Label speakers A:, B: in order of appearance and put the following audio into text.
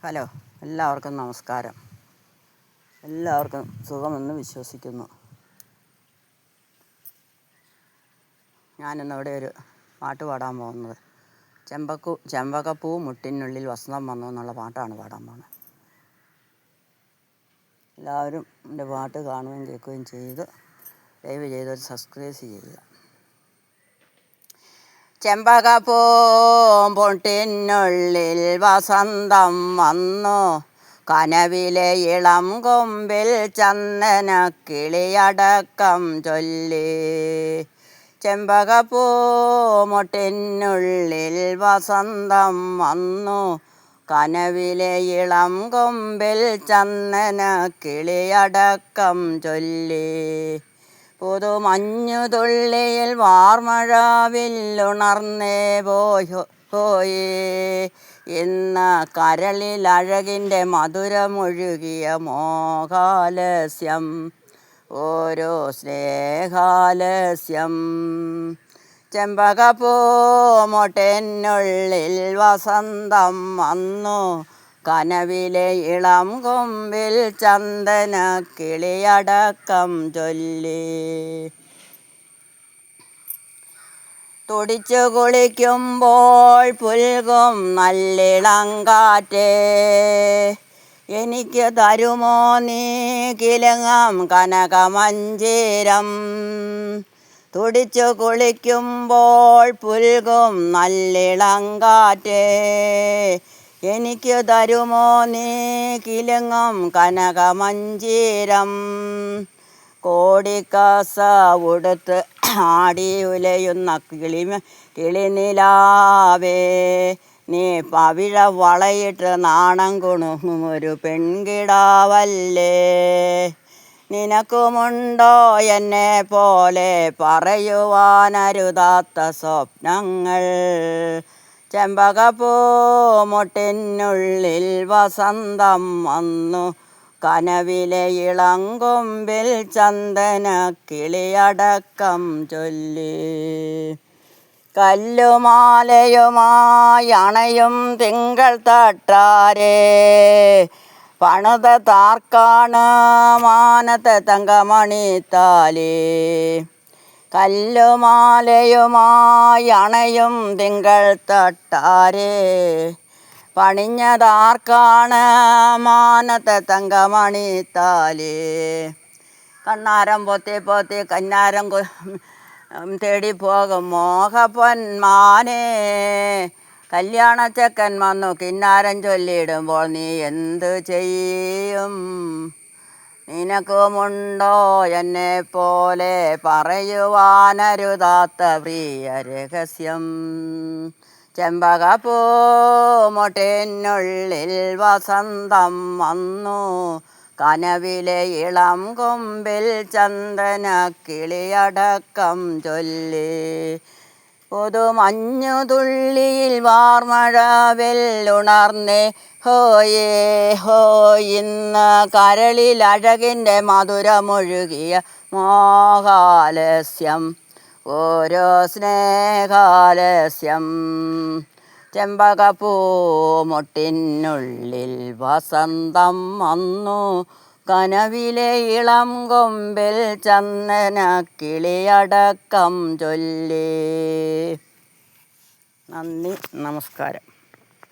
A: Hello, എല്ലാവർക്കും നമസ്കാരം. എല്ലാവർക്കും സുഖമെന്ന് വിശ്വസിക്കുന്നു. ഞാനിന്നിവിടെ ഒരു പാട്ട് പാടാൻ പോകുന്നത് ചെമ്പകപ്പൂ മുട്ടിനുള്ളിൽ വസന്തം വന്നു എന്നുള്ള പാട്ടാണ് പാടാൻ പോകുന്നത്. എല്ലാവരും എൻ്റെ പാട്ട് കാണുകയും കേൾക്കുകയും ചെയ്ത് ദയവ് ചെയ്തൊരു സബ്സ്ക്രൈബ് ചെയ്യുക. ചെമ്പകപ്പൂ മുട്ടിനുള്ളിൽ വസന്തം വന്നു, കനവിലെ ഇളം കൊമ്പിൽ ചന്ദന കിളിയടക്കം ചൊല്ലി. ചെമ്പകപ്പൂ മുട്ടിനുള്ളിൽ വസന്തം വന്നു, കനവിലെ ഇളം കൊമ്പിൽ ചന്ദന കിളിയടക്കം ചൊല്ലി. പുതുമഞ്ഞുതുള്ളിയിൽ വാർമഴവില്ലുണർന്നേ പോയി. ഇന്ന് കരളിൽ അഴകിൻ്റെ മധുരമൊഴുകിയ മോഹാലസ്യം, ഓരോ സ്നേഹാലസ്യം. ചെമ്പകപ്പൂ മുട്ടിനുള്ളിൽ വസന്തം വന്നു, കനവിലെ ഇളം കൊമ്പിൽ ചന്ദന കിളിയടക്കം ചൊല്ലി. തുടിച്ചു കുളിക്കുമ്പോൾ പുൽകും നല്ലിളം കാറ്റേ, എനിക്ക് തരുമോ നീ കിലുങ്ങാം കനകമഞ്ചീരം. തുടിച്ചു കുളിക്കുമ്പോൾ പുൽകും നല്ലിളം കാറ്റേ, എനിക്ക് തരുമോ നീ കിലുങ്ങും കനകമഞ്ചീരം. കോടിക്കാസ ഉടുത്ത് ആടി ഉലയുന്ന കിളിനിലാവേ, നീ പവിഴ വളയിട്ട് നാണം കുണുങ്ങും ഒരു പെൺകിടാവല്ലേ. നിനക്കുമുണ്ടോ എന്നെ പോലെ പറയുവാനരുതാത്ത സ്വപ്നങ്ങൾ? ചെമ്പകപ്പൂ മുട്ടിനുള്ളിൽ വസന്തം വന്നു, കനവിലെ ഇളം കൊമ്പിൽ ചന്ദന കിളിയടക്കം ചൊല്ലി. കല്ലുമാലയുമായി അണയും തിങ്കൾ തട്ടാരേ, പണിത താർക്കാണ് മാനത്തെ തങ്കമണിത്താലി. കല്ലുമാലയുമായി അണയും തിങ്കൾ തട്ടാരേ, പണിഞ്ഞതാർക്കാണ് മാനത്തെ തങ്കമണിത്താലി. കണ്ണാരം പൊത്തി പൊത്തി കന്നാരം തേടിപ്പോകും മോഹപ്പൊന്മാനേ, കല്യാണച്ചക്കൻ വന്നു കിന്നാരം ചൊല്ലിയിടുമ്പോൾ നീ എന്തു ചെയ്യും? നിനക്കുമുണ്ടോ എന്നെ പോലെ പറയുവാനരുതാത്ത പ്രിയ രഹസ്യം? ചെമ്പകപ്പൂ മുട്ടിനുള്ളിൽ വസന്തം വന്നു, കനവിലെ ഇളം കൊമ്പിൽ ചന്ദന കിളിയടക്കം ചൊല്ലി. പുതുമഞ്ഞുതുള്ളിയിൽ വാർമഴവില്ലുണർന്നേ ഹോയേ ഹോയ്. ഇന്ന് കരളിൽ അഴകിൻ്റെ മധുരമൊഴുകിയ മോഹാലസ്യം, ഓരോ സ്നേഹാലസ്യം. ചെമ്പകപ്പൂ മുട്ടിനുള്ളിൽ വസന്തം വന്നു, കനവിലെ ഇളം കൊമ്പിൽ ചന്ദന കിളിയടക്കം ചൊല്ലി. നന്ദി, നമസ്കാരം.